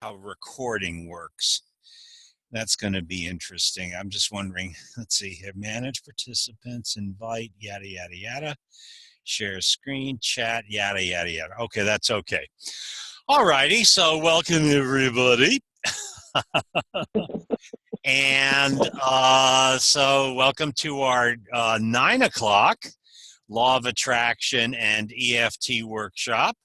how recording works. That's going to be interesting. I'm just wondering, let's see here, manage participants, invite, yada, yada, yada, share screen, chat, yada, yada, yada. Okay, that's okay. All righty, so welcome everybody. And so welcome to our 9 o'clock Law of Attraction and EFT workshop.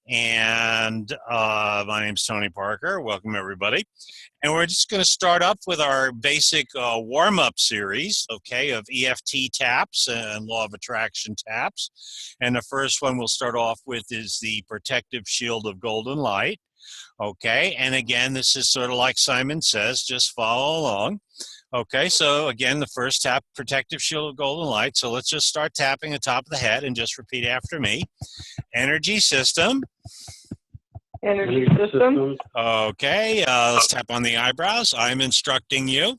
And my name's Tony Parker. Welcome everybody. And we're just going to start up with our basic warm-up series, okay, of EFT taps and Law of Attraction taps. And the first one we'll start off with is the Protective Shield of Golden Light. Okay, and again, this is sort of like Simon says, just follow along. Okay, so again, the first tap, Protective Shield of Golden Light. So let's just start tapping the top of the head and just repeat after me. Energy system. Energy system. Okay, let's tap on the eyebrows. I'm instructing you.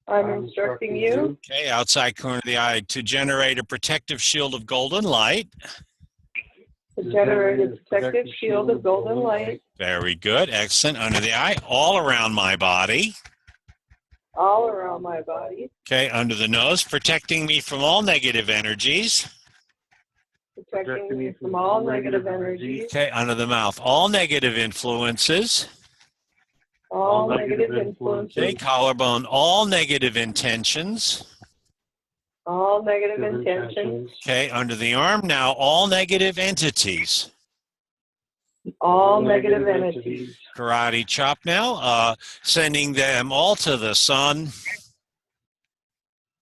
I'm instructing you. Okay, outside corner of the eye, to generate a protective shield of golden light. To generate a protective shield of golden light. Very good, excellent. Under the eye, all around my body. All around my body. Okay, under the nose, protecting me from all negative energies. Protecting me from all negative energies. Okay, under the mouth, all negative influences. All negative influences. Okay, collarbone, all negative intentions. All negative intentions. Okay, under the arm now, all negative entities. All negative entities. Karate chop now, sending them all to the sun.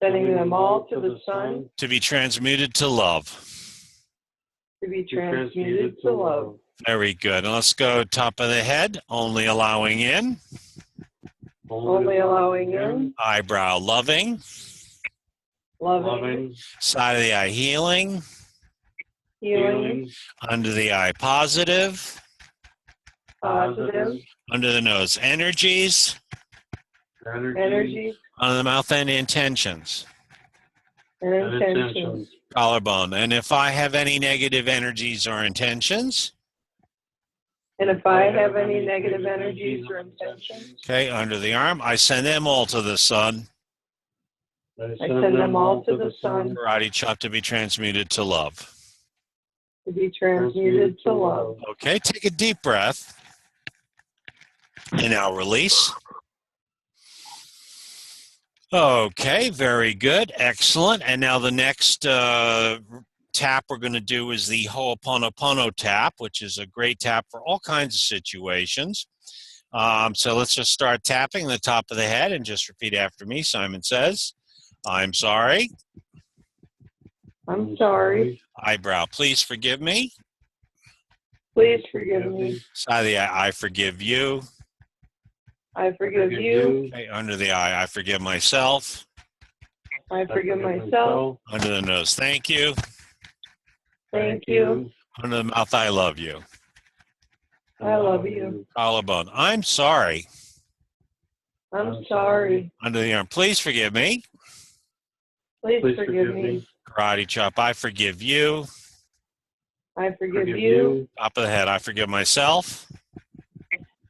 Sending them all to the sun. To be transmuted to love. To be transmuted to love. Very good. Let's go top of the head, only allowing in. Only allowing in. Eyebrow loving. Loving. Side of the eye healing. Healing. Under the eye positive. Positive. Under the nose energies. Energies. Under the mouth and intentions. And intentions. Collarbone. And if I have any negative energies or intentions. And if I have any negative energies or intentions. Okay, under the arm, I send them all to the sun. I send them all to the sun. Karate chop to be transmuted to love. To be transmuted to love. Okay, take a deep breath. And now release. Okay, very good. Excellent. And now the next tap we're going to do is the Ho'oponopono tap, which is a great tap for all kinds of situations. So let's just start tapping the top of the head and just repeat after me. Simon says, I'm sorry. I'm sorry. Eyebrow, please forgive me. Please forgive me. Side of the eye, I forgive you. I forgive you. Okay, under the eye, I forgive myself. I forgive myself. Under the nose, thank you. Thank you. Under the mouth, I love you. I love you. Collarbone, I'm sorry. I'm sorry. Under the arm, please forgive me. Please forgive me. Karate chop, I forgive you. I forgive you. Top of the head, I forgive myself.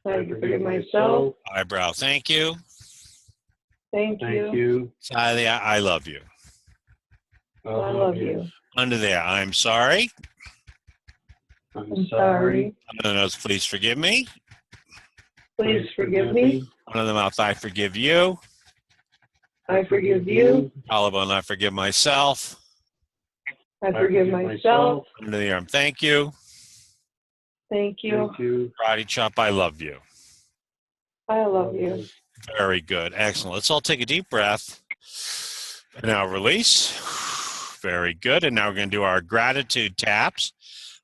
I forgive myself. Eyebrow, thank you. Thank you. Side of the eye, I love you. I love you. Under there, I'm sorry. I'm sorry. Under the nose, please forgive me. Please forgive me. Under the mouth, I forgive you. I forgive you. Collarbone, I forgive myself. I forgive myself. Under the arm, thank you. Thank you. Karate chop, I love you. I love you. Very good. Excellent. Let's all take a deep breath. And now release. Very good. And now we're going to do our gratitude taps.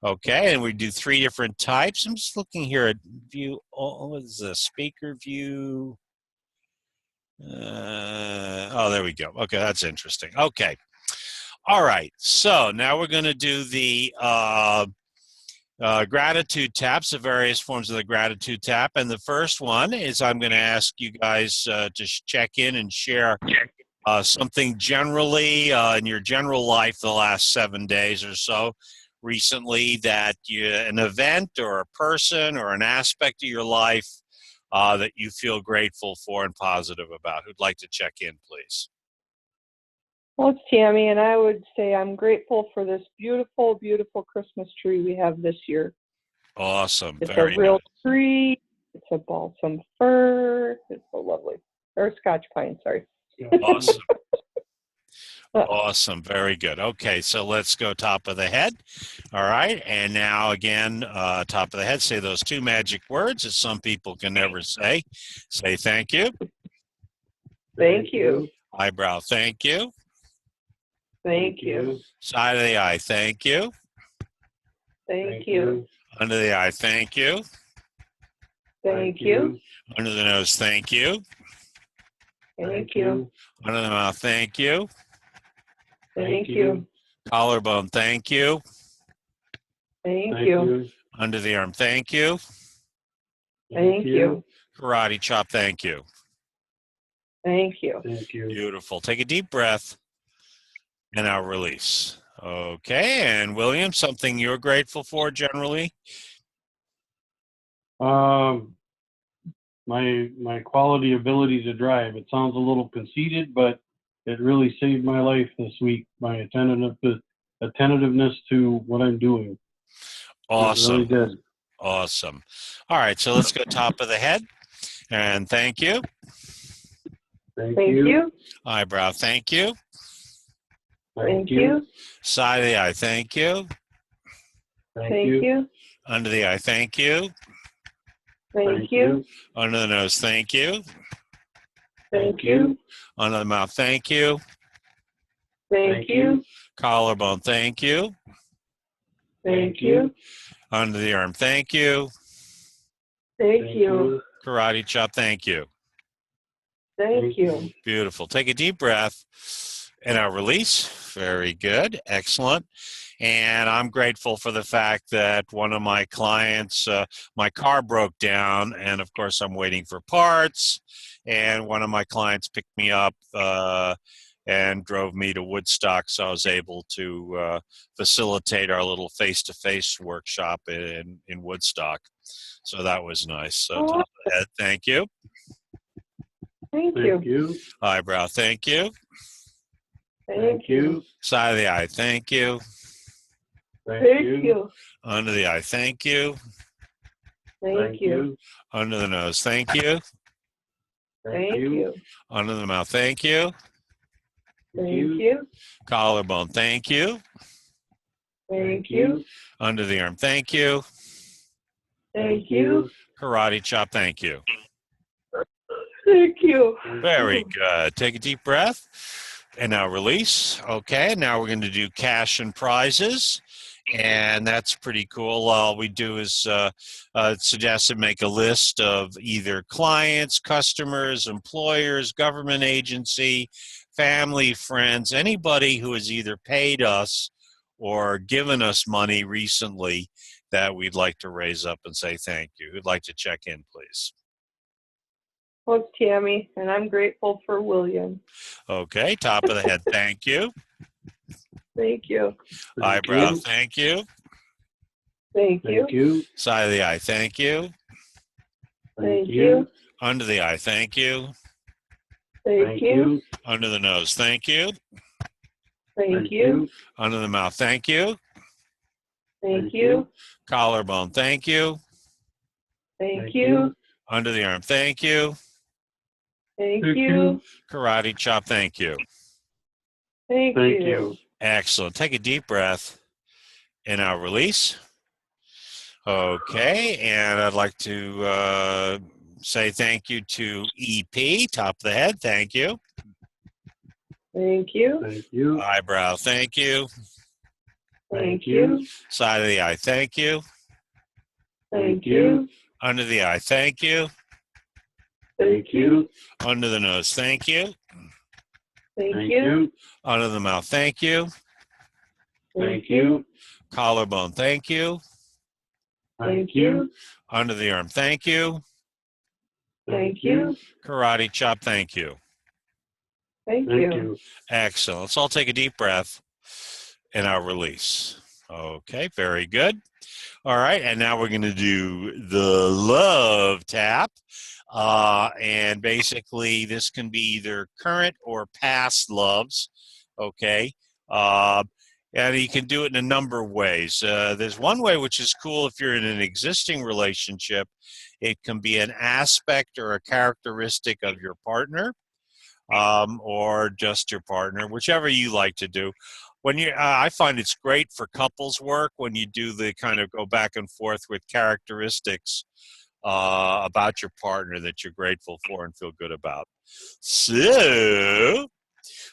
Okay, and we do 3 different types. I'm just looking here at view. What is this? Speaker view. Oh, there we go. Okay, that's interesting. Okay. All right. So now we're going to do the gratitude taps, the various forms of the gratitude tap. And the first one is I'm going to ask you guys to check in and share something generally in your general life the last 7 days or so recently that an event or a person or an aspect of your life that you feel grateful for and positive about? Who'd like to check in, please? Well, it's Tammy, and I would say I'm grateful for this beautiful, beautiful Christmas tree we have this year. Awesome. It's Very a real nice. tree. It's a balsam fir. It's so lovely. Or Scotch pine, sorry. Awesome. Awesome. Very good. Okay, so let's go top of the head. All right, and now again, top of the head, say those two magic words that some people can never say. Say thank you. Thank you. Eyebrow, thank you. Thank you. Side of the eye, thank you. Thank you. Under the eye, thank you. Thank you. Under the nose, thank you. Thank you. Under the mouth, thank you. Thank you. Collarbone, thank you. Thank you. Under the arm, thank you. Thank you. Karate chop, thank you. Thank you. Beautiful. Take a deep breath and I'll release. Okay, and William, something you're grateful for generally? My quality ability to drive. It sounds a little conceited, but it really saved my life this week. My attentiveness to what I'm doing. Awesome. It really did. Awesome. All right, so let's go top of the head. And thank you. Thank Thank you. Eyebrow, thank you. Thank you. Side of the eye, thank you. Thank you. Under the eye, thank you. Thank you. Under the nose, thank you. Thank you. Under the mouth, thank you. Thank you. Collarbone, thank you. Thank you. Under the arm, thank you. Thank you. Karate chop, thank you. Thank you. Beautiful. Take a deep breath and I'll release. Very good. Excellent. And I'm grateful for the fact that one of my clients, my car broke down, and of course I'm waiting for parts. And one of my clients picked me up and drove me to Woodstock, so I was able to facilitate our little face-to-face workshop in Woodstock. So that was nice. So top of the head, thank you. Thank you. Eyebrow, thank you. Thank you. Side of the eye, thank you. Thank you. Under the eye, thank you. Thank you. Under the nose, thank you. Thank you. Under the mouth, thank you. Thank you. Collarbone, thank you. Thank you. Under the arm, thank you. Thank you. Karate chop, thank you. Thank you. Very good. Take a deep breath and now release. Okay, now we're going to do cash and prizes. And that's pretty cool. All we do is suggest and make a list of either clients, customers, employers, government agency, family, friends, anybody who has either paid us or given us money recently that we'd like to raise up and say thank you. Who'd like to check in, please? Well, it's Tammy, and I'm grateful for William. Okay, top of the head, thank you. Thank you. Eyebrow, thank you. Thank you. Side of the eye, thank you. Thank you. Under the eye, thank you. Thank you. Under the nose, thank you. Thank you. Under the mouth, thank you. Thank you. Collarbone, thank you. Thank you. Under the arm, thank you. Thank you. Karate chop, thank you. Thank you. Excellent. Take a deep breath and I'll release. Okay, and I'd like to say thank you to EP, top of the head, thank you. Thank you. Eyebrow, thank you. Thank you. Side of the eye, thank you. Thank you. Under the eye, thank you. Thank you. Under the nose, thank you. Thank you. Under the mouth, thank you. Thank you. Collarbone, thank you. Thank you. Under the arm, thank you. Thank you. Karate chop, thank you. Thank you. Excellent. Let's all take a deep breath and I'll release. Okay, very good. All right, and now we're going to do the love tap. And basically, this can be either current or past loves. Okay. And you can do it in a number of ways. There's one way which is cool if you're in an existing relationship. It can be an aspect or a characteristic of your partner, or just your partner, whichever you like to do. When you, I find it's great for couples work when you do the kind of go back and forth with characteristics about your partner that you're grateful for and feel good about. So,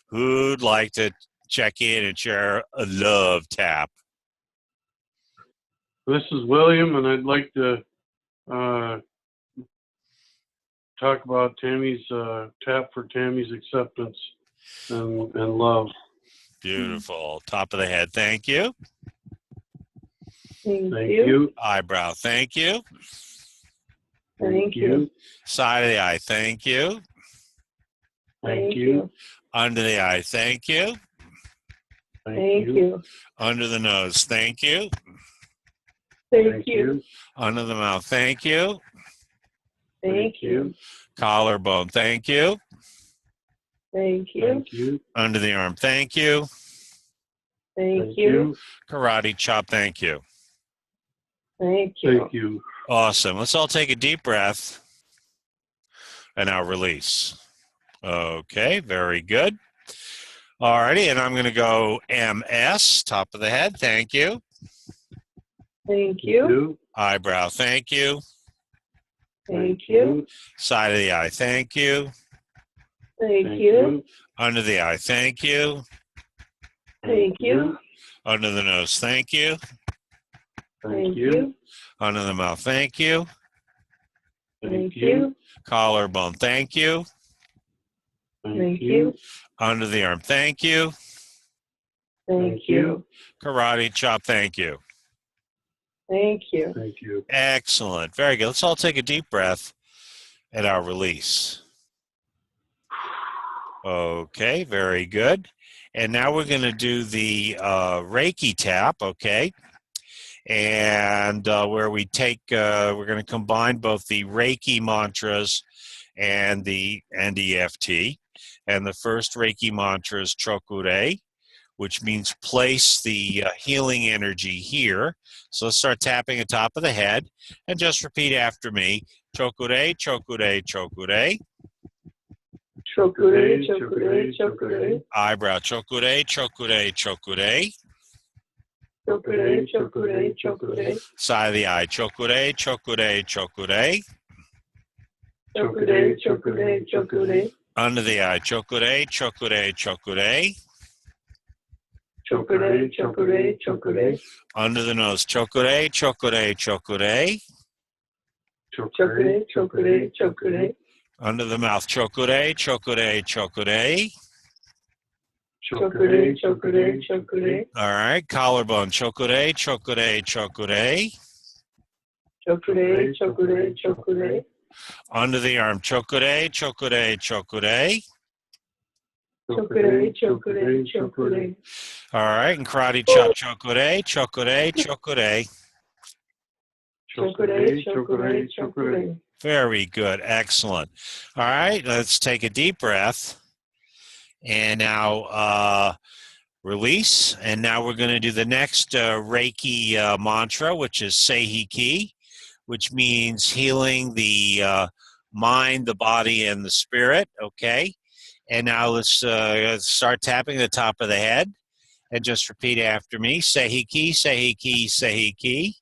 who'd like to check in and share a love tap? This is William, and I'd like to talk about Tammy's tap for Tammy's acceptance and love. Beautiful. Top of the head, thank you. Thank you. Eyebrow, thank you. Thank you. Side of the eye, thank you. Thank you. Under the eye, thank you. Thank you. Under the nose, thank you. Thank you. Under the mouth, thank you. Thank you. Collarbone, thank you. Thank you. Thank you. Under the arm, thank you. Thank you. Karate chop, thank you. Thank you. Thank you. Awesome. Let's all take a deep breath and now release. Okay, very good. All righty, and I'm going to go MS, top of the head, thank you. Thank you. Eyebrow, thank you. Thank you. Side of the eye, thank you. Thank you. Under the eye, thank you. Thank you. Under the nose, thank you. Thank you. Under the mouth, thank you. Thank you. Collarbone, thank you. Thank you. Under the arm, thank you. Thank you. Karate chop, thank you. Thank you. Thank you. Excellent. Very good. Let's all take a deep breath and our release. Okay, very good. And now we're going to do the Reiki tap, okay? And where we take, we're going to combine both the Reiki mantras and the EFT. And the first Reiki mantra is Chokure, which means place the healing energy here. So let's start tapping the top of the head and just repeat after me. Chokure, chokure, chokure. Chokure, chokure, chokure. Eyebrow, chokure, chokure, chokure. Chokure, chokure, chokure. Side of the eye, chokure, chokure, chokure. Chokure, chokure, chokure. Under the eye, chokure, chokure, chokure. Chokure, chokure, chokure. Under the nose, chokure, chokure, chokure. Chokure, chokure, chokure. Under the mouth, chokure, chokure, chokure. Chokure, chokure, chokure. All right, collarbone, chokure, chokure, chokure. Chokure, chokure, chokure. Under the arm, chokure, chokure, chokure. Chokure, chokure, chokure. All right, and karate chop, chokure, chokure, chokure. Chokure, chokure, chokure. Very good, excellent. All right, let's take a deep breath. And now release. And now we're going to do the next Reiki mantra, which is Seihiki, which means healing the mind, the body, and the spirit. Okay. And now let's start tapping the top of the head and just repeat after me. Seihiki, Seihiki, Seihiki.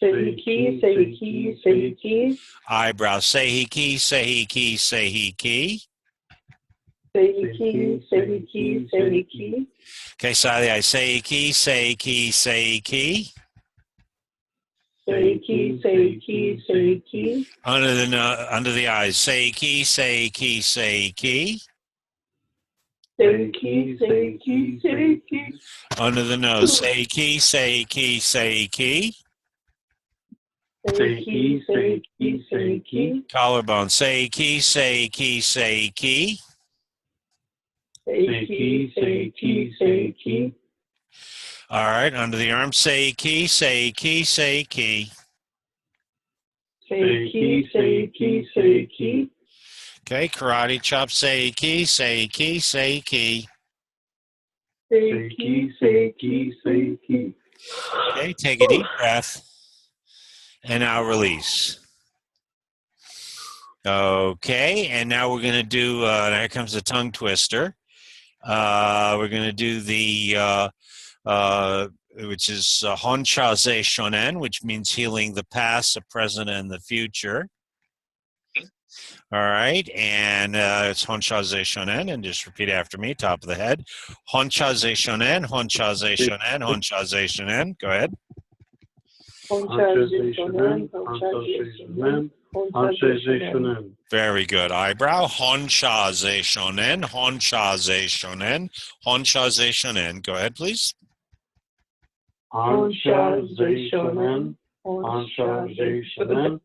Seihiki, Seihiki, Seihiki. Eyebrow, Seihiki, Seihiki, Seihiki. Seihiki, Seihiki, Seihiki. Okay, side of the eye, Seihiki, Seihiki, Seihiki. Seihiki, Seihiki, Seihiki. Under the eyes, Seihiki, Seihiki, Seihiki. Seihiki, Seihiki, Seihiki. Under the nose, Seihiki, Seihiki, Seihiki. Seihiki, Seihiki, Seihiki. Collarbone, Seihiki, Seihiki, Seihiki. Seihiki, Seihiki, Seihiki. All right, under the arm, Seiki, Seiki, Seiki. Seiki, Seiki, Seiki. Okay, karate chop, Seiki, Seiki, Seiki. Seiki, Seiki, Seiki. Okay, take a deep breath. And now release. Okay, and now we're going to do, here comes the tongue twister. We're going to do the, which is Honshaze Shonen, which means healing the past, the present, and the future. All right, and it's Honshaze Shonen, and just repeat after me, top of the head. Honshaze Shonen, Honshaze Shonen, Honshaze Shonen. Go ahead. Honshaze Shonen, Honshaze Shonen, Honshaze Shonen. Very good. Eyebrow. Honshaze Shonen, Honshaze Shonen, Honshaze Shonen. Go ahead, please. Honshaze Shonen, Honshaze Shonen,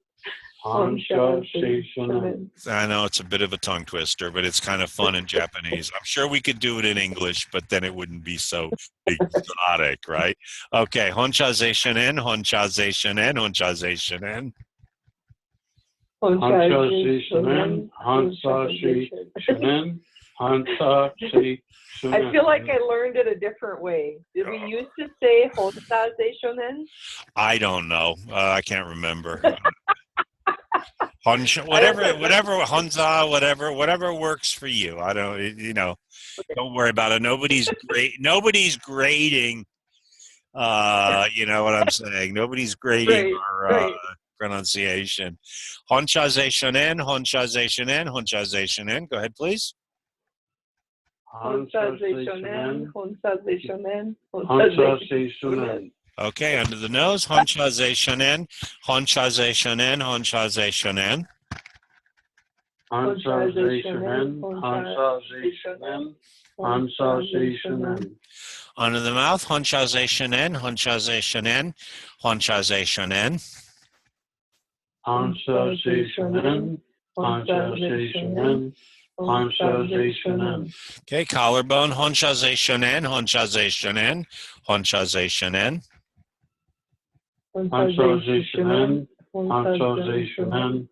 Honshaze Shonen. I know it's a bit of a tongue twister, but it's kind of fun in Japanese. I'm sure we could do it in English, but then it wouldn't be so exotic, right? Okay, Honshaze Shonen, Honshaze Shonen, Honshaze Shonen. Honshaze Shonen, Honshaze Shonen, Honshaze Shonen. I feel like I learned it a different way. Did we used to say Honshaze Shonen? I don't know. I can't remember. Whatever, Honza, whatever works for you. I don't, don't worry about it. Nobody's grading. You know what I'm saying? Nobody's grading our pronunciation. Honshaze Shonen, Honshaze Shonen, Honshaze Shonen. Go ahead, please. Honshaze Shonen, Honshaze Shonen, Honshaze Shonen. Okay, under the nose, Honshaze Shonen, Honshaze Shonen, Honshaze Shonen. Honshaze Shonen, Honshaze Shonen, Honshaze Shonen. Under the mouth, Honshaze Shonen, Honshaze Shonen, Honshaze Shonen. Honshaze Shonen, Honshaze Shonen, Honshaze Shonen. Okay, collarbone, Honshaze Shonen, Honshaze Shonen, Honshaze Shonen. Honshaze Shonen, Honshaze Shonen,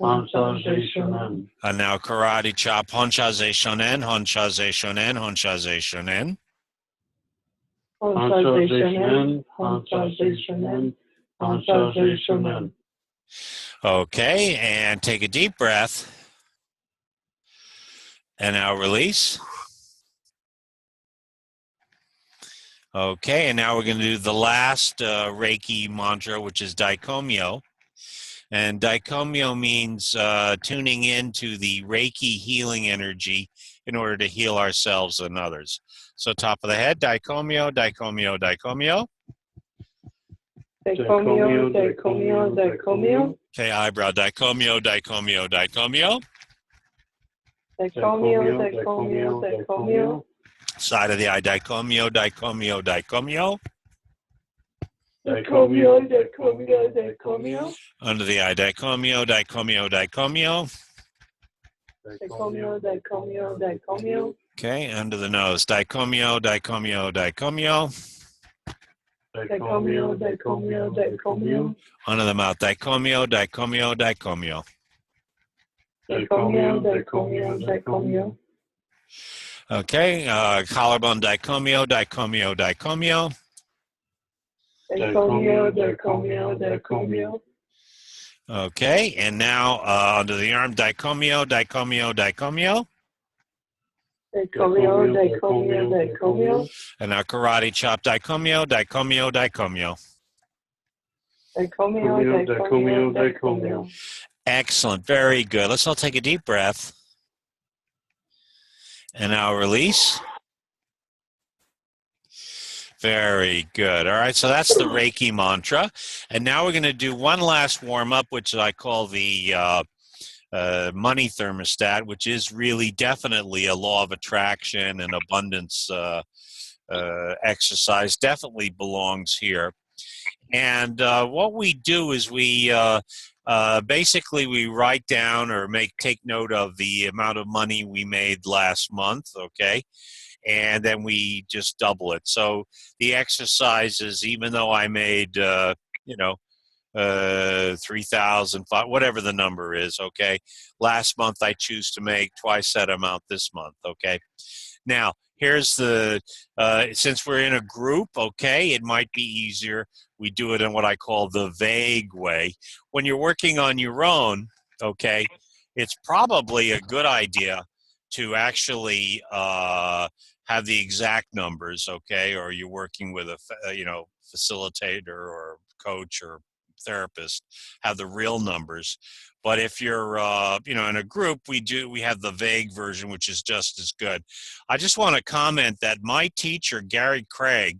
Honshaze Shonen. And now karate chop, Honshaze Shonen, Honshaze Shonen, Honshaze Shonen. Honshaze Shonen, Honshaze Shonen, Honshaze Shonen. Okay, and take a deep breath. And now release. Okay, and now we're going to do the last Reiki mantra, which is Daikomyo. And Daikomyo means tuning into the Reiki healing energy in order to heal ourselves and others. So top of the head, Daikomyo, Daikomyo, Daikomyo. Daikomyo, Daikomyo, Daikomyo. Okay, eyebrow, Daikomyo, Daikomyo, Daikomyo. Daikomyo, Daikomyo, Daikomyo. Side of the eye, Daikomyo, Daikomyo, Daikomyo. Daikomyo, Daikomyo, Daikomyo. Under the eye, Daikomyo, Daikomyo, Daikomyo. Daikomyo, Daikomyo, Daikomyo. Okay, under the nose, Daikomyo, Daikomyo, Daikomyo. Daikomyo, Daikomyo, Daikomyo. Under the mouth, Daikomyo, Daikomyo, Daikomyo. Daikomyo, Daikomyo, Daikomyo. Okay, collarbone, Daikomyo, Daikomyo, Daikomyo. Daikomyo, Daikomyo, Daikomyo. Okay, and now under the arm, Daikomyo, Daikomyo, Daikomyo. Daikomyo, Daikomyo, Daikomyo. And now karate chop, Daikomyo, Daikomyo, Daikomyo. Daikomyo, Daikomyo, Daikomyo. Excellent, very good. Let's all take a deep breath. And now release. Very good. All right, so that's the Reiki mantra. And now we're going to do one last warm-up, which I call the money thermostat, which is really definitely a law of attraction and abundance exercise. Definitely belongs here. And what we do is we basically we write down or take note of the amount of money we made last month, okay? and then we just double it. So the exercises, even though I made, 3,000, whatever the number is, okay, last month I choose to make twice that amount this month, okay. Now, here's the, since we're in a group, okay, it might be easier. We do it in what I call the vague way. When you're working on your own, okay, it's probably a good idea to actually have the exact numbers, okay, or you're working with a, facilitator or coach or therapist, have the real numbers. But if you're, in a group, we have the vague version, which is just as good. I just want to comment that my teacher, Gary Craig,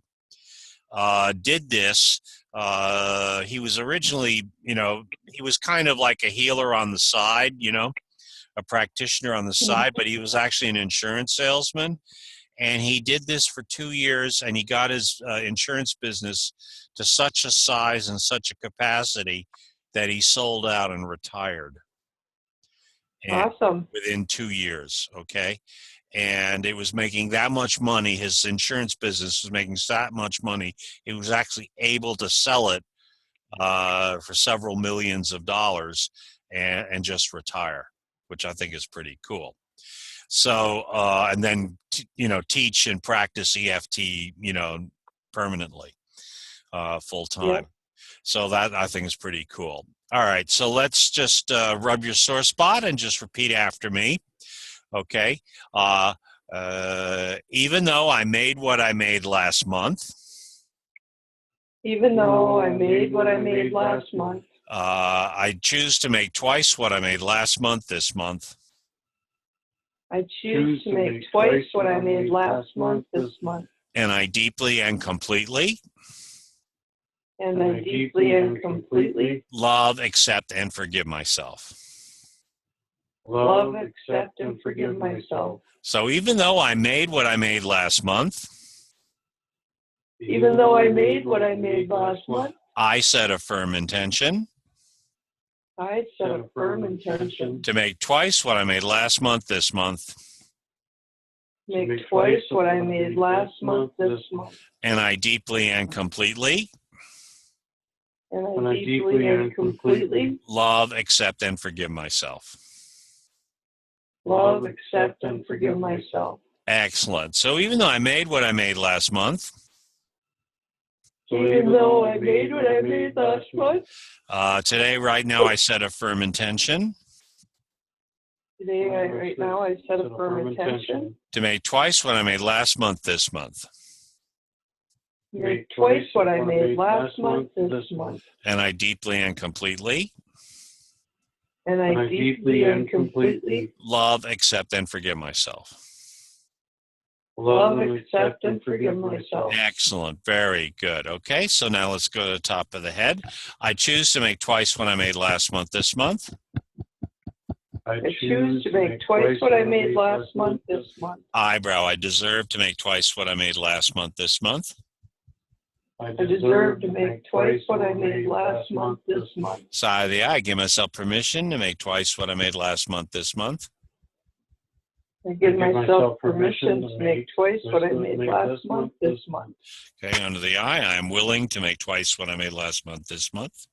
did this. He was originally, he was kind of like a healer on the side, a practitioner on the side, but he was actually an insurance salesman. And he did this for 2 years, and he got his insurance business to such a size and such a capacity that he sold out and retired. And Awesome. within 2 years, okay? And it was making that much money. His insurance business was making that much money. He was actually able to sell it for several millions of dollars and just retire, which I think is pretty cool. So, and then, teach and practice EFT, permanently, full time. Yep. So that I think is pretty cool. All right. So let's just rub your sore spot and just repeat after me. Okay. Even though I made what I made last month. Even though I made what I made last month. I choose to make twice what I made last month this month. I choose to make twice what I made last month this month. And I deeply and completely. And I deeply and completely love, accept, and forgive myself. Love, accept, and forgive myself. So even though I made what I made last month. Even though I made what I made last month. I set a firm intention. I set a firm intention. To make twice what I made last month this month. Make twice what I made last month this month. And I deeply and completely. And I deeply and completely love, accept, and forgive myself. Love, accept, and forgive myself. Excellent. So even though I made what I made last month. Even though I made what I made last month. Today, right now, I set a firm intention. Today, right now, I set a firm intention. To make twice what I made last month this month. Make twice what I made last month this month. And I deeply and completely. And I deeply and completely love, accept, and forgive myself. Love, accept, and forgive myself. Excellent. Very good. Okay, so now let's go to the top of the head. I choose to make twice what I made last month this month. I choose to make twice what I made last month this month. Eyebrow. I deserve to make twice what I made last month this month. I deserve to make twice what I made last month this month. Side of the eye. I give myself permission to make twice what I made last month this month. I give myself permission to make twice what I made last month this month. Okay, under the eye. I am willing to make twice what I made last month this month.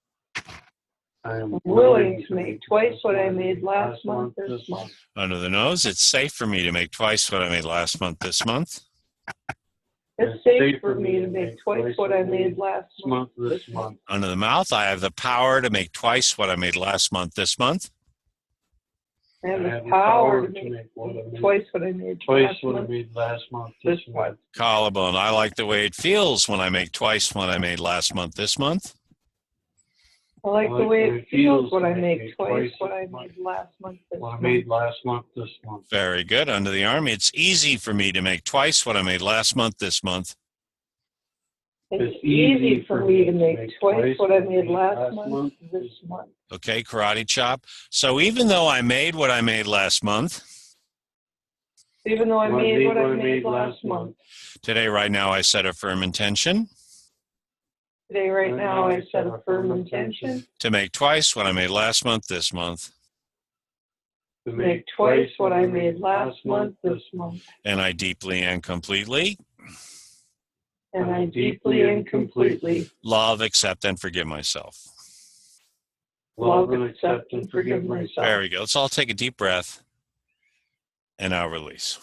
I am willing to make twice what I made last month this month. Under the nose. It's safe for me to make twice what I made last month this month. It's safe for me to make twice what I made last month this month. Under the mouth. I have the power to make twice what I made last month this month. I have the power to make twice what I made last month this month. Collarbone. I like the way it feels when I make twice what I made last month this month. I like the way it feels when I make twice what I made last month this month. Very good. Under the arm. It's easy for me to make twice what I made last month this month. It's easy for me to make twice what I made last month this month. Okay, karate chop. So even though I made what I made last month. Even though I made what I made last month. Today, right now, I set a firm intention. Today, right now, I set a firm intention. To make twice what I made last month this month. to make twice what I made last month this month. And I deeply and completely And I deeply and completely love, accept, and forgive myself. love, accept, and forgive myself. There we go. Let's all take a deep breath and I'll release.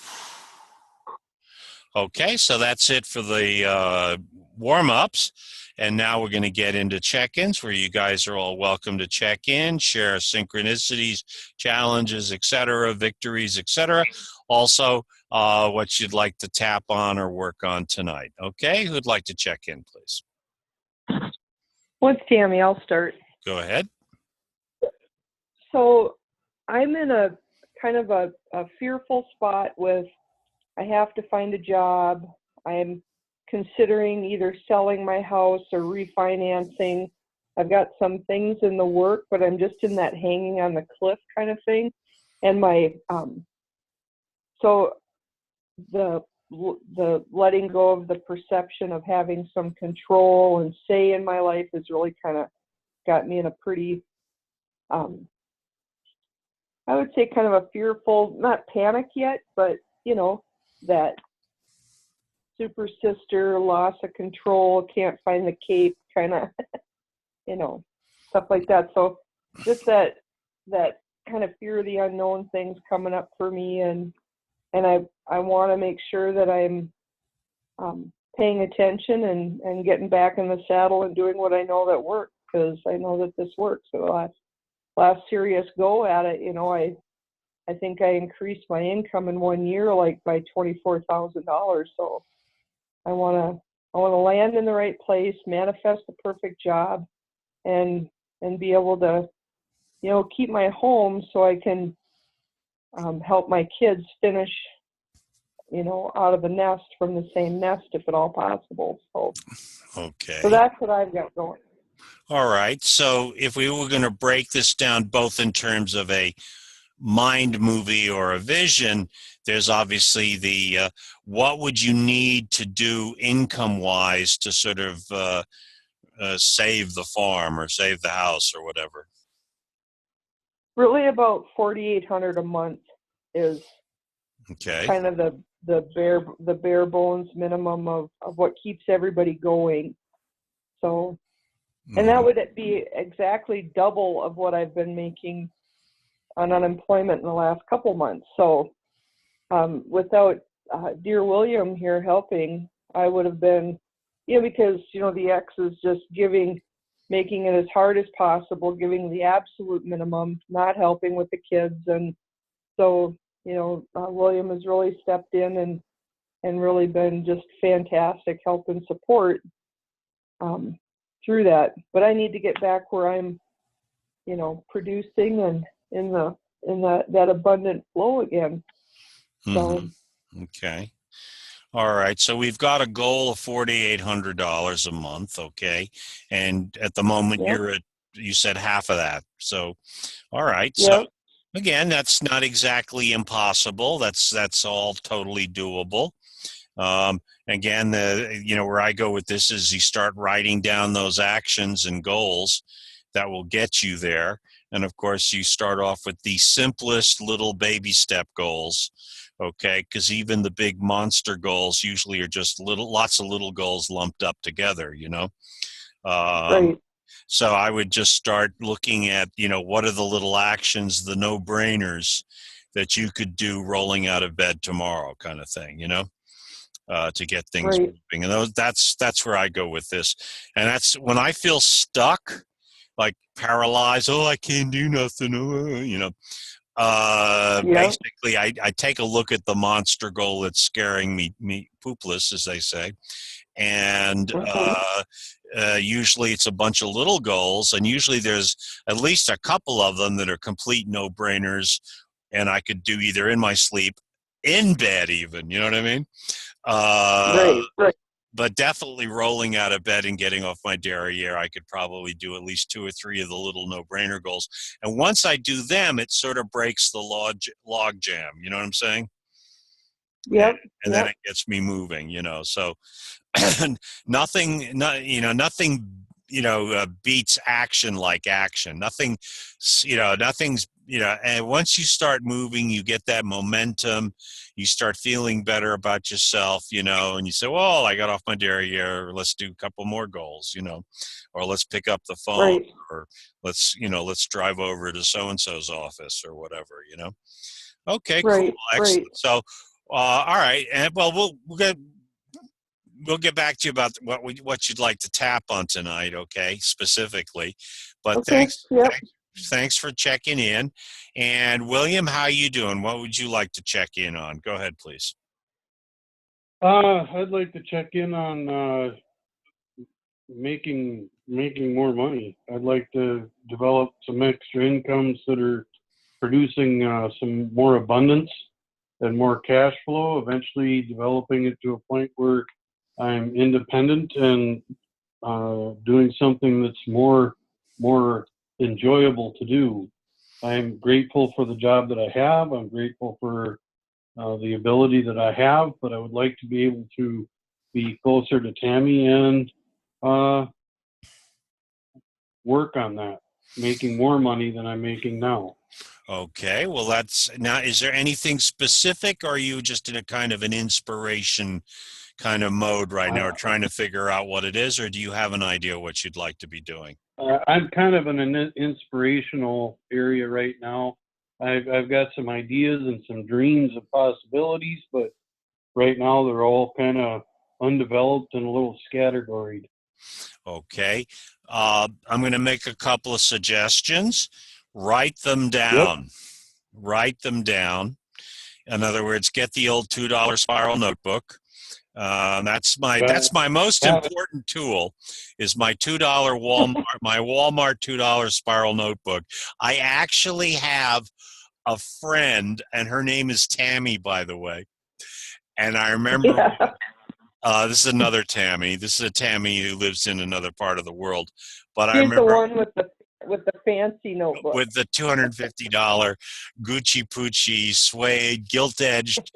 Okay, so that's it for the warm-ups. And now we're going to get into check-ins where you guys are all welcome to check in, share synchronicities, challenges, etc., victories, etc. Also, what you'd like to tap on or work on tonight. Okay, who'd like to check in, please? Well, it's Tammy. I'll start. Go ahead. So I'm in a kind of a fearful spot with I have to find a job. I'm considering either selling my house or refinancing. I've got some things in the work, but I'm just in that hanging on the cliff kind of thing. And my so the letting go of the perception of having some control and say in my life has really kind of got me in a pretty I would say kind of a fearful, not panic yet, but you know, that super sister, loss of control, can't find the cape, kind of, you know, stuff like that. So just that kind of fear of the unknown things coming up for me, and I want to make sure that I'm paying attention and getting back in the saddle and doing what I know that works, because I know that this works. So the last serious go at it, you know, I think I increased my income in 1 year like by $24,000. So I want to land in the right place, manifest the perfect job, and be able to, you know, keep my home so I can help my kids finish, you know, out of the nest from the same nest if at all possible. So Okay. So that's what I've got going. All right. So if we were going to break this down both in terms of a mind movie or a vision, there's obviously the what would you need to do income-wise to sort of save the farm or save the house or whatever? Really about $4,800 a month is Okay. kind of the bare bones minimum of what keeps everybody going. So, and that would be exactly double of what I've been making on unemployment in the last couple months. So without dear William here helping, I would have been, you know, because, you know, the ex is just making it as hard as possible, giving the absolute minimum, not helping with the kids. And so, you know, William has really stepped in and really been just fantastic help and support through that. But I need to get back where I'm, you know, producing and in that abundant flow again. So Okay. All right. So we've got a goal of $4,800 a month. Okay. And at the moment you said half of that. So, all right. So again, that's not exactly impossible. That's all totally doable. Again, you know, where I go with this is you start writing down those actions and goals that will get you there. And of course, you start off with the simplest little baby step goals, okay? Because even the big monster goals usually are just lots of little goals lumped up together, you know? Right. So I would just start looking at, you know, what are the little actions, the no-brainers that you could do rolling out of bed tomorrow kind of thing, you know? To get things moving. And that's where I go with this. And that's when I feel stuck, like paralyzed, oh, I can't do nothing, you know. Basically, I take a look at the monster goal that's scaring me poopless, as they say. And usually it's a bunch of little goals, and usually there's at least a couple of them that are complete no-brainers, and I could do either in my sleep, in bed even, you know what I mean? Right. But definitely rolling out of bed and getting off my derriere, I could probably do at least 2 or 3 of the little no-brainer goals. And once I do them, it sort of breaks the log jam. You know what I'm saying? Yep. And then it gets me moving. You know, so nothing beats action like action. Nothing's, and once you start moving, you get that momentum, you start feeling better about yourself, and you say, well, I got off my derriere, let's do a couple more goals, or let's pick up the phone, Right. or let's drive over to so-and-so's office or whatever, Okay, cool, Right. excellent. Right. So, all right, and well, we'll get back to you about what you'd like to tap on tonight, okay, specifically. But Okay. Yep. thanks for checking in. And William, how you doing? What would you like to check in on? Go ahead, please. I'd like to check in on making more money. I'd like to develop some extra incomes that are producing some more abundance and more cash flow, eventually developing it to a point where I'm independent and doing something that's more enjoyable to do. I'm grateful for the job that I have. I'm grateful for the ability that I have, but I would like to be able to be closer to Tammy and work on that, making more money than I'm making now. Okay, well, now, is there anything specific, or are you just in a kind of an inspiration kind of mode right now, or trying to figure out what it is, or do you have an idea what you'd like to be doing? I'm kind of in an inspirational area right now. I've got some ideas and some dreams of possibilities, but right now they're all kind of undeveloped and a little scattergory. Okay, I'm going to make a couple of suggestions. Write them Yep. down. Write them down. In other words, get the old $2 spiral notebook. That's my most important tool, is my $2 Walmart $2 spiral notebook. I actually have a friend, and her name is Tammy, by the way. And I remember this is another Tammy. This is a Tammy who lives in another part of the world. But I She's the remember one with the fancy notebook. with the $250 Gucci Poochie suede gilt-edged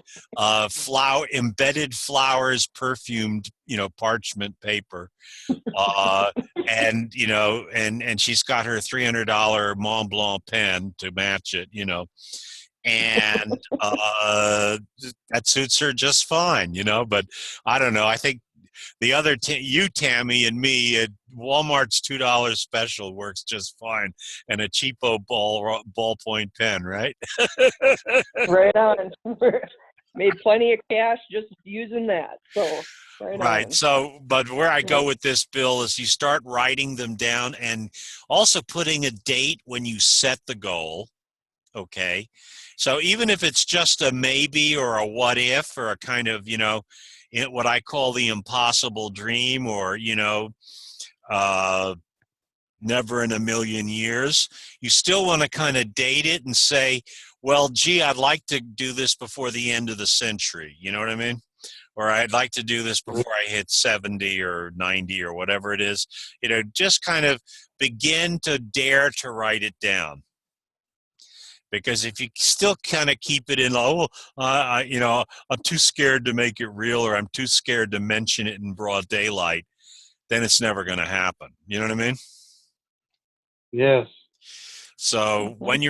embedded flowers perfumed parchment paper, and and she's got her $300 Mont Blanc pen to match it, and that suits her just fine, but I don't know, I think the other you, Tammy, and me, Walmart's $2 special works just fine, and a cheapo ballpoint pen, right? Right on. Made plenty of cash just using that. So Right. on. So, but where I go Yep. with this, Bill, is you start writing them down and also putting a date when you set the goal. Okay. So even if it's just a maybe or a what if or a kind of, what I call the impossible dream, or, never in a million years, you still want to kind of date it and say, well, gee, I'd like to do this before the end of the century. You know what I mean? Or I'd like to do this before I hit 70 or 90 or whatever it is. Just kind of begin to dare to write it down. Because if you still kind of keep it in, I'm too scared to make it real, or I'm too scared to mention it in broad daylight, then it's never going to happen. You know what I mean? Yes. So when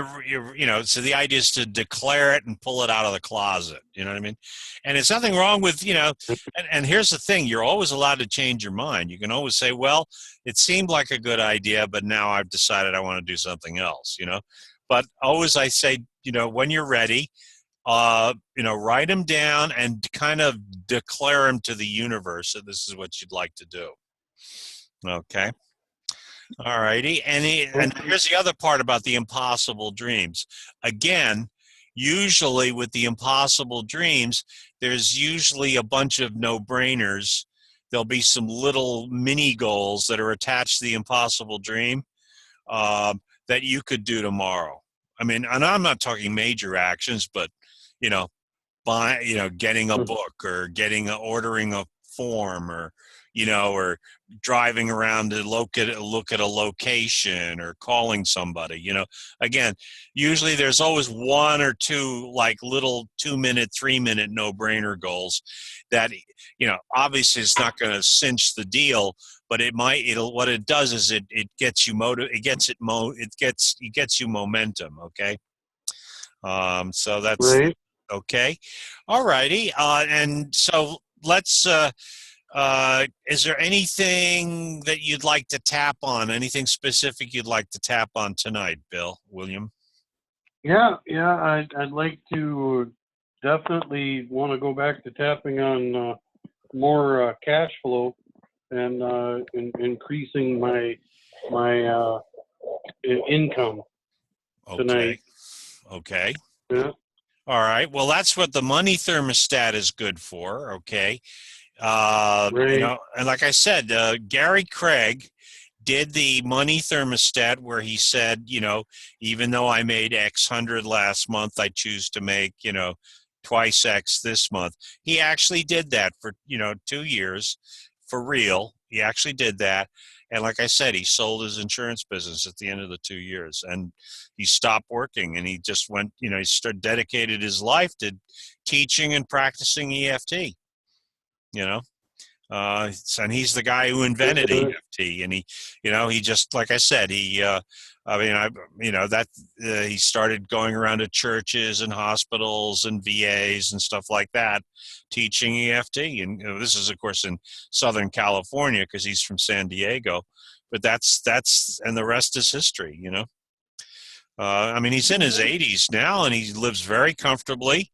so the idea is to declare it and pull it out of the closet. You know what I mean? And it's nothing wrong with, and here's the thing, you're always allowed to change your mind. You can always say, well, it seemed like a good idea, but now I've decided I want to do something else, But always I say, when you're ready, write them down and kind of declare them to the universe that this is what you'd like to do. Okay. All righty. And here's the other part about the impossible dreams. Again, usually with the impossible dreams, there's usually a bunch of no-brainers. There'll be some little mini goals that are attached to the impossible dream that you could do tomorrow. I mean, and I'm not talking major actions, but, getting a book, or ordering a form, or, or driving around to look at a location or calling somebody. Again, usually there's always one or two like little 2-minute, 3-minute no-brainer goals that, obviously it's not going to cinch the deal, but what it does is it gets you it gets you momentum. Okay. So that's Right. okay. All righty. And so let's, is there anything that you'd like to tap on? Anything specific you'd like to tap on tonight, William? Yeah, I'd like to definitely want to go back to tapping on more cash flow and increasing my income Okay. tonight. Okay. Yeah. All right. Well, that's what the money thermostat is good for. Okay. Right. And like I said, Gary Craig did the money thermostat where he said, even though I made X hundred last month, I choose to make, twice X this month. He actually did that for, 2 years for real. He actually did that. And like I said, he sold his insurance business at the end of the 2 years, and he stopped working, and he just went, he dedicated his life to teaching and practicing EFT, you know. And he's the guy who invented EFT, and he just, like I said, he started going around to churches and hospitals and VAs and stuff like that, teaching EFT. And this is, of course, in Southern California because he's from San Diego, but and the rest is history, he's in his 80s now, and he lives very comfortably.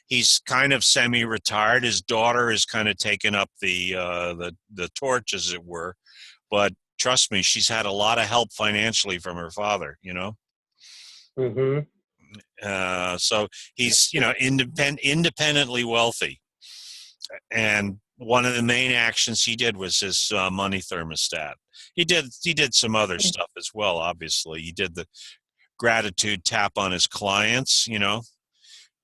He's kind of semi-retired. His daughter has kind of taken up the torch, as it were. But trust me, she's had a lot of help financially from her father. Mm-hmm. So he's independently wealthy. And one of the main actions he did was his money thermostat. He did some other stuff as well. Obviously, he did the gratitude tap on his clients.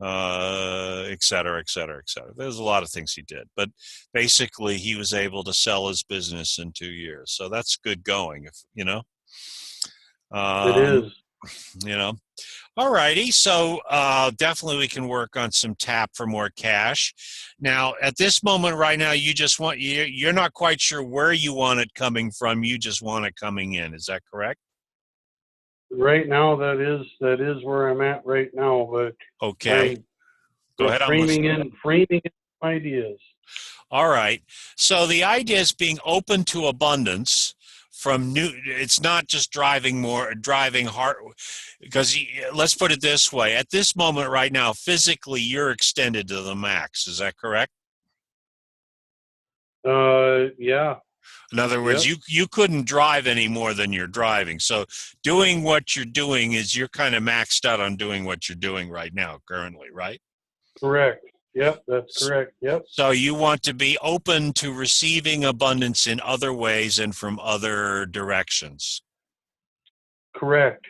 Et cetera, et cetera, et cetera. There's a lot of things he did, but basically he was able to sell his business in 2 years. So that's good going, It is. All righty. So definitely we can work on some tap for more cash. Now, at this moment right now, you're not quite sure where you want it coming from. You just want it coming in. Is that correct? Right now, that is where I'm at right now. But okay, go ahead. Framing in ideas. All right. So the idea is being open to abundance from new. It's not just driving hard, because let's put it this way. At this moment right now, physically, you're extended to the max. Is that correct? Yeah. In other words, you couldn't drive any more than you're driving. So doing what you're doing is you're kind of maxed out on doing what you're doing right now, currently, right? Correct. Yep, that's correct. Yep. So you want to be open to receiving abundance in other ways and from other directions. Correct.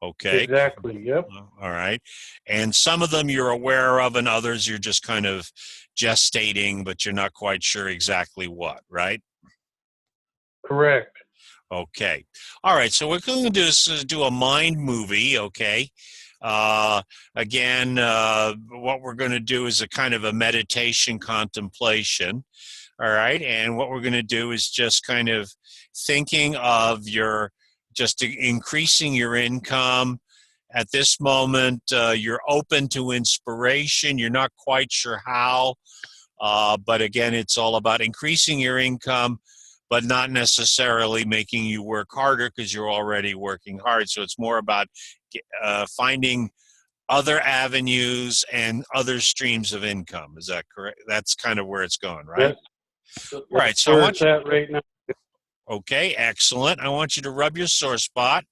Okay. Exactly. Yep. All right. And some of them you're aware of, and others you're just kind of gestating, but you're not quite sure exactly what, right? Correct. Okay. All right. So what we're going to do is do a mind movie. Okay. Again, what we're going to do is a kind of a meditation contemplation. All right. And what we're going to do is just kind of thinking of just increasing your income. At this moment, you're open to inspiration. You're not quite sure how, but again, it's all about increasing your income, but not necessarily making you work harder because you're already working hard. So it's more about finding other avenues and other streams of income. Is that correct? That's kind of where it's going, right? That's right. So where it's at right now. Okay, excellent. I want you to rub your sore spot.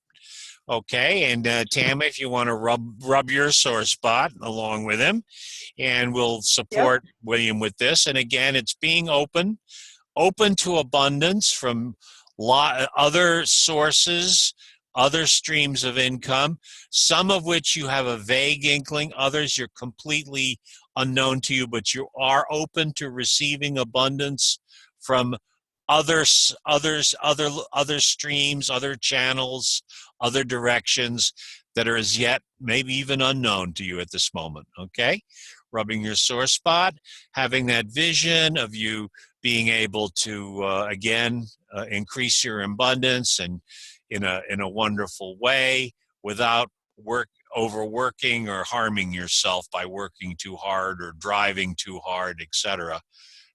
Okay, and Tammy, if you want to rub your sore spot along with him, and we'll support William with this. And again, it's being open to abundance from other sources, other streams of income, some of which you have a vague inkling, others you're completely unknown to you, but you are open to receiving abundance from other streams, other channels, other directions that are as yet maybe even unknown to you at this moment. Okay, rubbing your sore spot, having that vision of you being able to increase your abundance and in a wonderful way without overworking or harming yourself by working too hard or driving too hard, etc.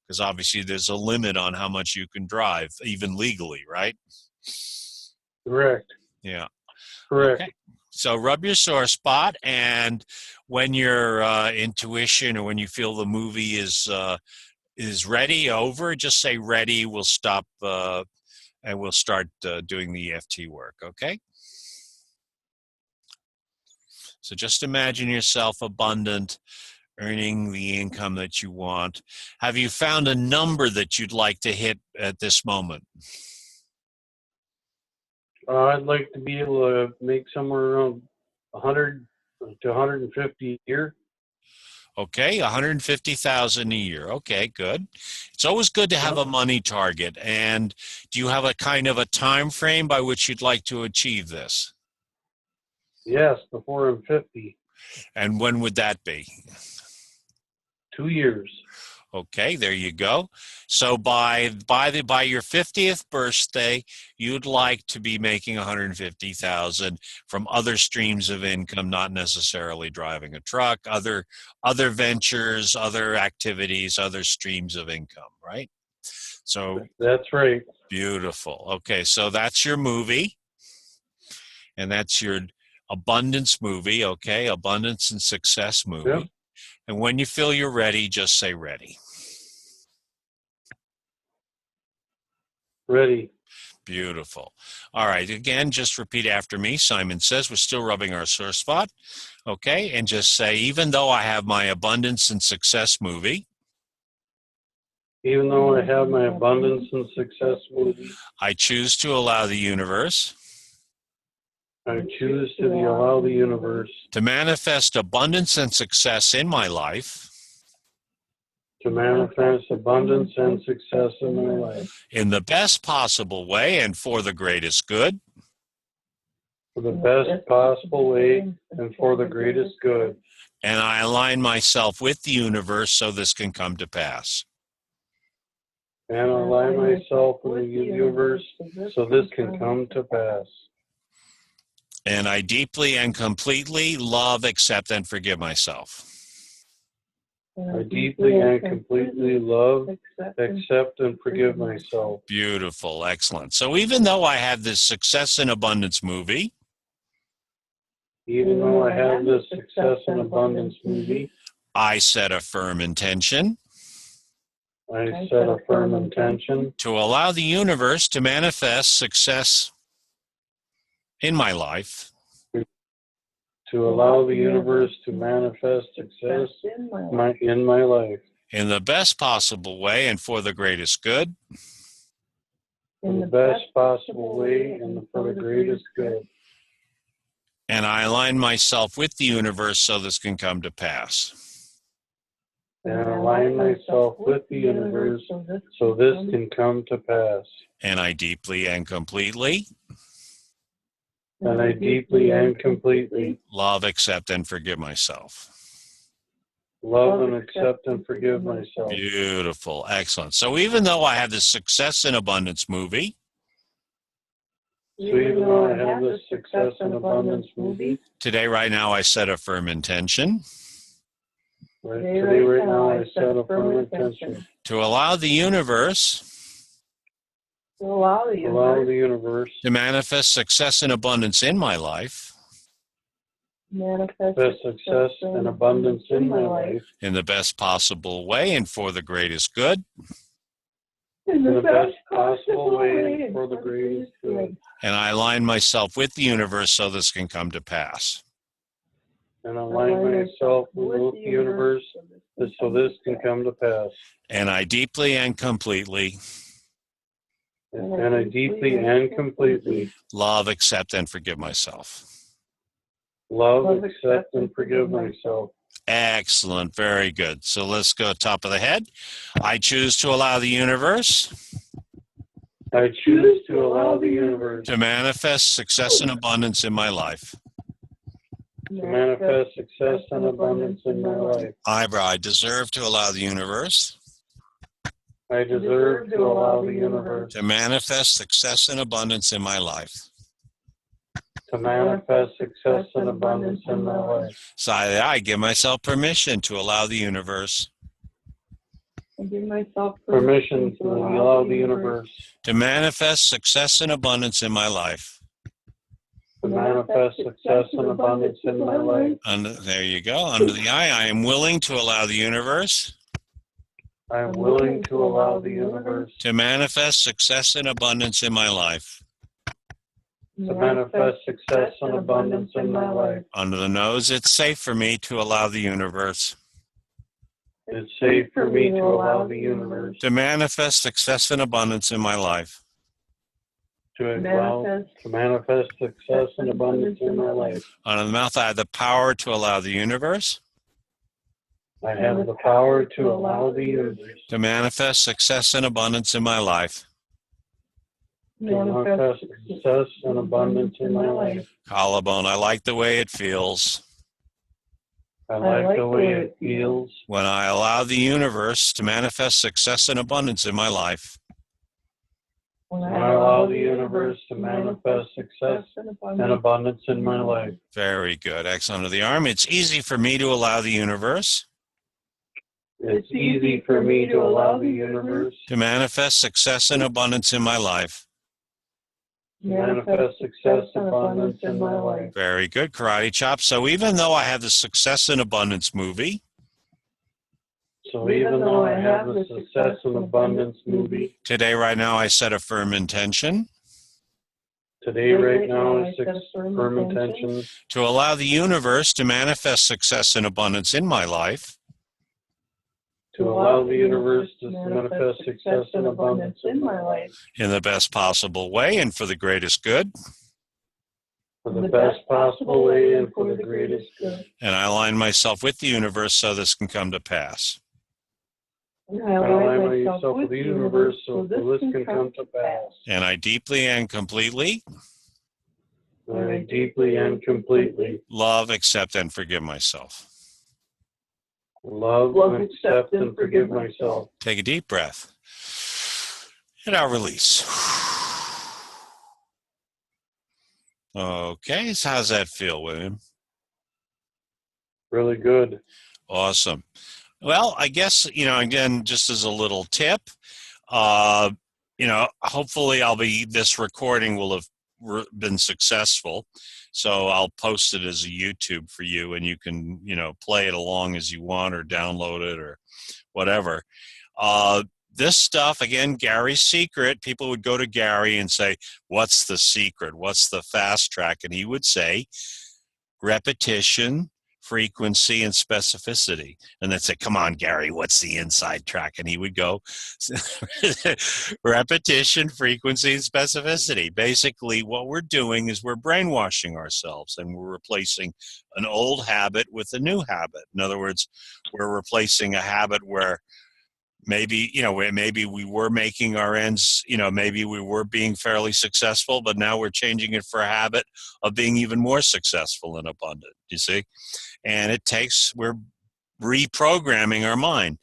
Because obviously there's a limit on how much you can drive, even legally, right? Correct. Yeah. Correct. Okay. So rub your sore spot, and when your intuition or when you feel the movie is ready, over, just say ready. We'll stop and we'll start doing the EFT work. Okay. So just imagine yourself abundant, earning the income that you want. Have you found a number that you'd like to hit at this moment? I'd like to be able to make somewhere around 100 to 150 a year. Okay, 150,000 a year. Okay, good. It's always good to have a money target. And do you have a kind of a time frame by which you'd like to achieve this? Yes, before I'm 50. And when would that be? 2 years. Okay, there you go. So by your 50th birthday, you'd like to be making 150,000 from other streams of income, not necessarily driving a truck, other ventures, other activities, other streams of income, right? So that's right. Beautiful. Okay, so that's your movie, and that's your abundance movie, okay? Abundance and success movie. Yep. And when you feel you're ready, just say ready. Ready. Beautiful. All right, again, just repeat after me. Simon says, we're still rubbing our sore spot. Okay, and just say, even though I have my abundance and success movie, even though I have my abundance and success movie, I choose to allow the universe I choose to allow the universe to manifest abundance and success in my life to manifest abundance and success in my life in the best possible way and for the greatest good. for the best possible way and for the greatest good. And I align myself with the universe so this can come to pass. And align myself with the universe so this can come to pass. And I deeply and completely love, accept, and forgive myself. I deeply and completely love, accept, and forgive myself. Beautiful. Excellent. So even though I have this success and abundance movie, even though I have this success and abundance movie, I set a firm intention I set a firm intention to allow the universe to manifest success in my life to allow the universe to manifest success in my life in the best possible way and for the greatest good. In the best possible way and for the greatest good. And I align myself with the universe so this can come to pass. And align myself with the universe so this can come to pass. And I deeply and completely love, accept, and forgive myself. Love and accept and forgive myself. Beautiful. Excellent. So even though I have this success and abundance movie, today, right now, I set a firm intention to allow the universe to manifest success and abundance in my life manifest success and abundance in my life in the best possible way and for the greatest good. In the best possible way and for the greatest good. And I align myself with the universe so this can come to pass. And align myself with the universe so this can come to pass. And I deeply and completely love, accept, and forgive myself. Love, accept, and forgive myself. Excellent. Very good. So let's go top of the head. I choose to allow the universe I choose to allow the universe to manifest success and abundance in my life. to manifest success and abundance in my life. Eyebrow, I deserve to allow the universe I deserve to allow the universe to manifest success and abundance in my life. to manifest success and abundance in my life. Side of the eye, give myself permission to allow the universe I give myself Permission to allow the universe to manifest success and abundance in my life. to manifest success and abundance in my life. There you go. Under the eye, I am willing to allow the universe I am willing to allow the universe to manifest success and abundance in my life. to manifest success and abundance in my life. Under the nose, it's safe for me to allow the universe It's safe for me to allow the universe to manifest success and abundance in my life. to manifest success and abundance in my life. Under the mouth, I have the power to allow the universe I have the power to allow the universe to manifest success and abundance in my life. to manifest success and abundance in my life. Collarbone, I like the way it feels I like the way it feels when I allow the universe to manifest success and abundance in my life. when I allow the universe to manifest success and abundance in my life. Very good. X under the arm. It's easy for me to allow the universe It's easy for me to allow the universe to manifest success and abundance in my life. to manifest success and abundance in my life. Very good. Karate chop. So even though I have the Success and Abundance movie, So even though I have the success and abundance movie, today, right now, I set a firm intention today, right now, I set firm intention to allow the universe to manifest success and abundance in my life. to allow the universe to manifest success and abundance in my life In the best possible way and for the greatest good. for the best possible way and for the greatest good. And I align myself with the universe so this can come to pass. I align myself with the universe so this can come to pass. And I deeply and completely And I deeply and completely love, accept, and forgive myself. love, accept, and forgive myself. Take a deep breath. And I'll release. Okay, so how's that feel, William? Really good. Awesome. Well, I guess, again, just as a little tip, hopefully this recording will have been successful. So I'll post it as a YouTube for you, and you can, play it along as you want or download it or whatever. This stuff, again, Gary's secret, people would go to Gary and say, what's the secret? What's the fast track? And he would say, repetition, frequency, and specificity. And they'd say, come on, Gary, what's the inside track? And he would go, repetition, frequency, and specificity. Basically, what we're doing is we're brainwashing ourselves, and we're replacing an old habit with a new habit. In other words, we're replacing a habit where maybe we were making our ends, maybe we were being fairly successful, but now we're changing it for a habit of being even more successful and abundant, you see? And we're reprogramming our mind.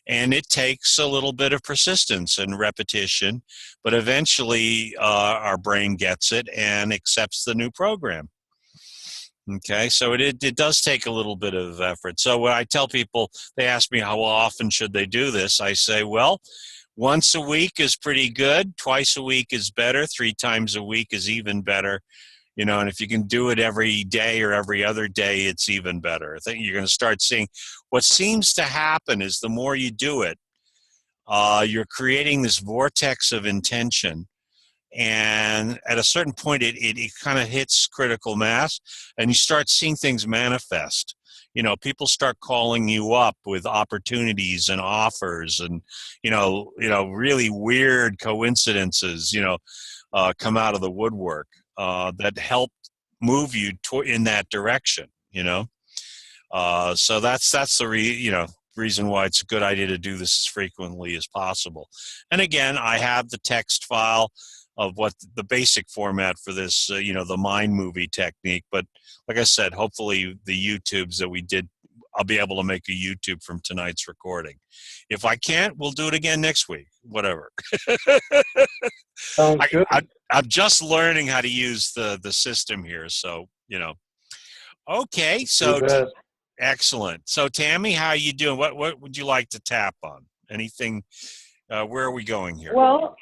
And it takes a little bit of persistence and repetition, but eventually our brain gets it and accepts the new program. Okay, so it does take a little bit of effort. So when I tell people, they ask me how often should they do this, I say, well, once a week is pretty good, twice a week is better, 3 times a week is even better, and if you can do it every day or every other day, it's even better. I think you're going to start seeing what seems to happen is the more you do it, you're creating this vortex of intention. And at a certain point, it kind of hits critical mass, and you start seeing things manifest. People start calling you up with opportunities and offers, and really weird coincidences. Come out of the woodwork that help move you in that direction. So that's the reason why it's a good idea to do this as frequently as possible. And again, I have the text file of what the basic format for this, the mind movie technique. But like I said, hopefully the YouTubes that we did, I'll be able to make a YouTube from tonight's recording. If I can't, we'll do it again next week, whatever. Sounds good. I'm just learning how to use the system here. So, okay. So excellent. So Tammy, how are you doing? What would you like to tap on? Anything? Where are we going here? Well,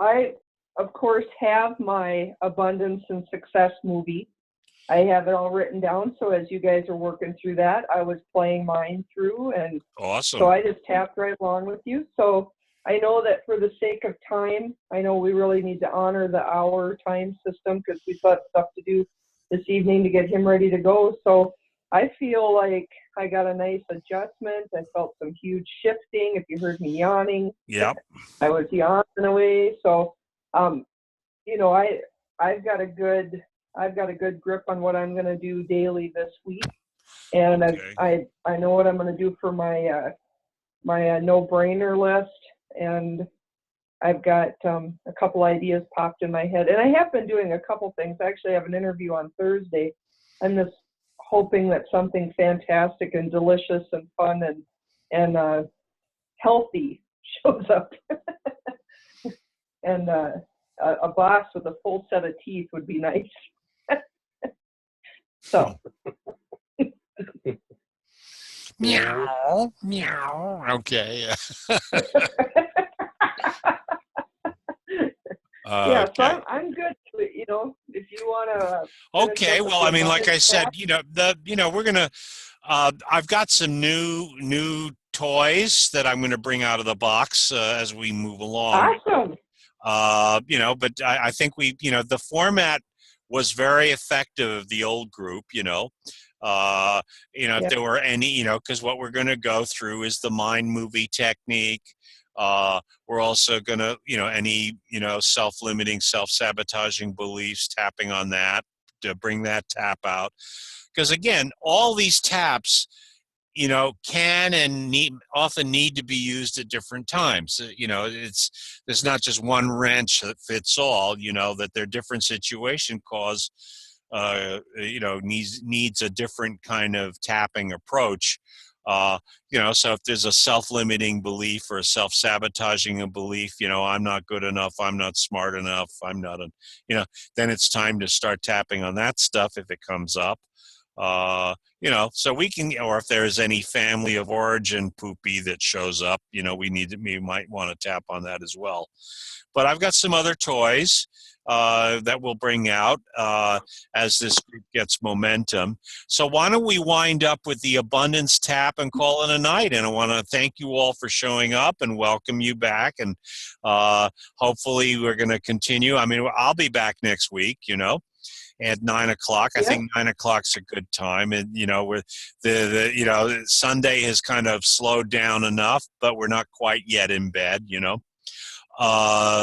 I, of course, have my Abundance and Success movie. I have it all written down. So as you guys are working through that, I was playing mine through. And awesome. So I just tapped right along with you. So I know that for the sake of time, I know we really need to honor the hour time system because we've got stuff to do this evening to get him ready to go. So I feel like I got a nice adjustment. I felt some huge shifting. If you heard me yawning, yep, I was yawning away. So, I've got a good grip on what I'm going to do daily this week, and okay. I know what I'm going to do for my my no-brainer list, and I've got a couple ideas popped in my head, and I have been doing a couple things. I actually have an interview on Thursday. I'm just hoping that something fantastic and delicious and fun and healthy shows up. And a box with a full set of teeth would be nice. So. Meow, meow. Okay. Yeah, so I'm good. If you want to. Okay. Well, I mean, like I said, we're gonna. I've got some new toys that I'm going to bring out of the box as we move along. Awesome. But I think the format was very effective of the old group. If there were any, because what we're going to go through is the mind movie technique. We're also going to, any, self-limiting, self-sabotaging beliefs, tapping on that to bring that tap out. Because again, all these taps, can and often need to be used at different times. There's not just one wrench that fits all. That their different situation cause, needs a different kind of tapping approach. So if there's a self-limiting belief or a self-sabotaging belief, I'm not good enough, I'm not smart enough, I'm not then it's time to start tapping on that stuff if it comes up. So we can, or if there's any family of origin poopy that shows up, we might want to tap on that as well. But I've got some other toys that we'll bring out as this group gets momentum. So why don't we wind up with the abundance tap and call it a night? And I want to thank you all for showing up and welcome you back. And hopefully we're going to continue. I mean, I'll be back next week, at 9 o'clock. I think 9 o'clock's a good time. And, with the Sunday has kind of slowed down enough, but we're not quite yet in bed,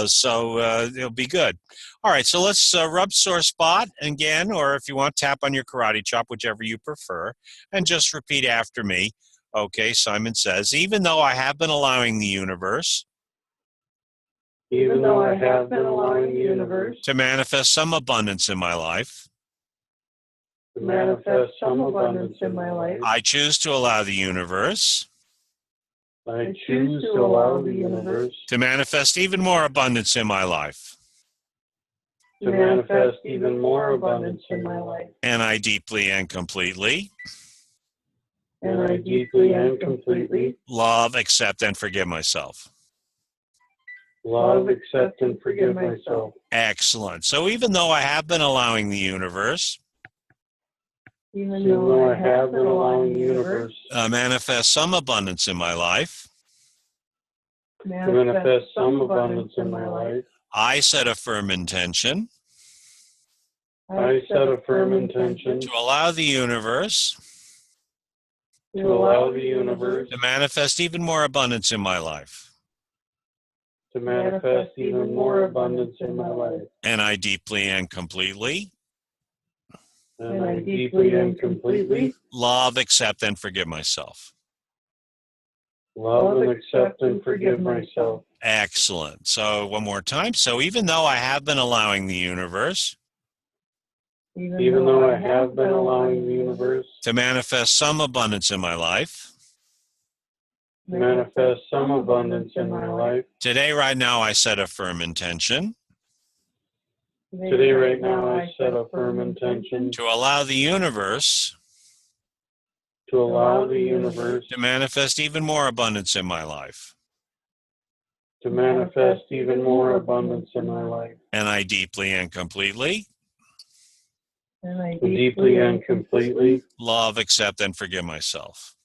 so it'll be good. All right, so let's rub sore spot again, or if you want, tap on your karate chop, whichever you prefer, and just repeat after me. Okay, Simon says, even though I have been allowing the universe to manifest some abundance in my life, I choose to allow the universe to manifest even more abundance in my life. And I deeply and completely love, accept, and forgive myself. Excellent. So even though I have been allowing the universe manifest some abundance in my life, I set a firm intention to allow the universe to manifest even more abundance in my life. And I deeply and completely and I deeply and completely love, accept, and forgive myself. love and accept and forgive myself. Excellent. So one more time. So even though I have been allowing the universe Even though I have been allowing the universe to manifest some abundance in my life, to manifest some abundance in my life, today, right now, I set a firm intention today, right now, I set a firm intention to allow the universe to allow the universe to manifest even more abundance in my life. to manifest even more abundance in my life. And I deeply and completely Deeply and completely love, accept, and forgive myself.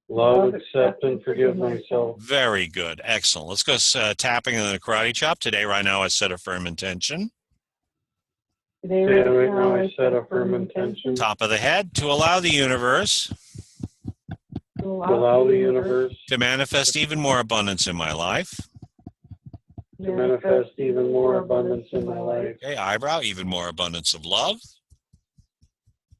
love, accept, and forgive myself. Very good. Excellent. Let's go tapping in the karate chop. Today, right now, I set a firm intention. Today, right now, I set a firm intention Top of the head to allow the universe to allow the universe to manifest even more abundance in my life. to manifest even more abundance in my life. Okay, eyebrow, even more abundance of love.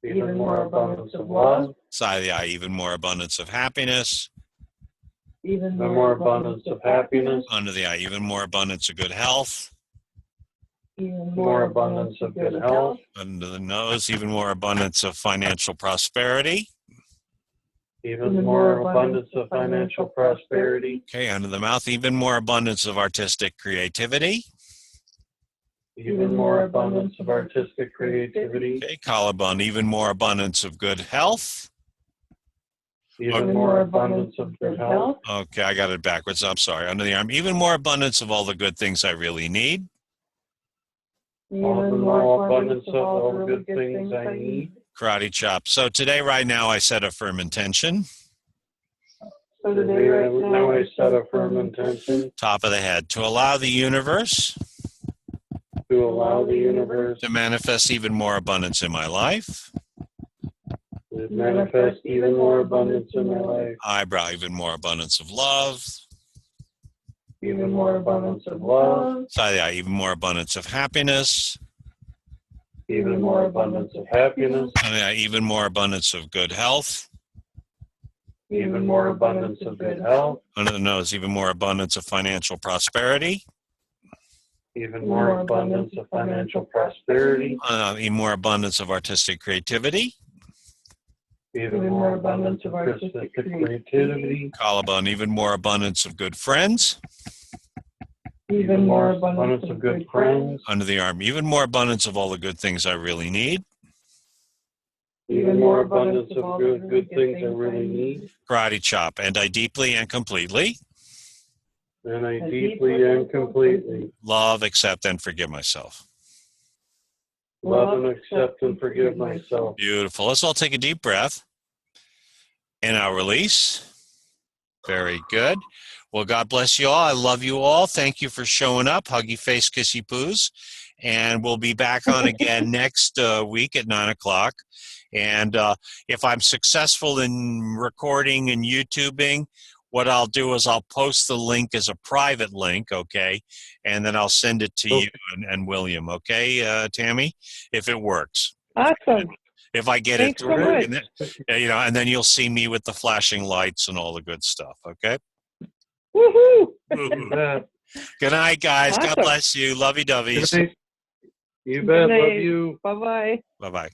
Even more abundance of love. Side of the eye, even more abundance of happiness. Even more abundance of happiness. Under the eye, even more abundance of good health. More abundance of good health. Under the nose, even more abundance of financial prosperity. Even more abundance of financial prosperity. Okay, under the mouth, even more abundance of artistic creativity. Even more abundance of artistic creativity. Okay, collarbone, even more abundance of good health. Even more abundance of good health. Okay, I got it backwards. I'm sorry. Under the arm, even more abundance of all the good things I really need. Even more abundance of all the good things I need. Karate chop. So today, right now, I set a firm intention. So Today, right now, I set a firm intention Top of the head to allow the universe to allow the universe to manifest even more abundance in my life. to manifest even more abundance in my life. Eyebrow, even more abundance of love. Even more abundance of love. Side of the eye, even more abundance of happiness. Even more abundance of happiness. Under the eye, even more abundance of good health. Even more abundance of good health. Under the nose, even more abundance of financial prosperity. Even more abundance of financial prosperity. Even more abundance of artistic creativity. Even more abundance of artistic creativity. Collarbone, even more abundance of good friends. Even more abundance of good friends. Under the arm, even more abundance of all the good things I really need. Even more abundance of good things I really need. Karate chop. And I deeply and completely And I deeply and completely love, accept, and forgive myself. love and accept and forgive myself. Beautiful. Let's all take a deep breath. And I'll release. Very good. Well, God bless you all. I love you all. Thank you for showing up. Huggy face, kissy poos. And we'll be back on again next week at 9 o'clock. And if I'm successful in recording and YouTubing, what I'll do is I'll post the link as a private link, okay? And then I'll send it to you and William, okay, Tammy? If it works. Awesome. If I get Thanks it to so work. much. And then, and then you'll see me with the flashing lights and all the good stuff, okay? Woohoo! Good night, guys. God Awesome. bless you. Lovey-doveys. You bet. Love you. Bye-bye. Bye-bye.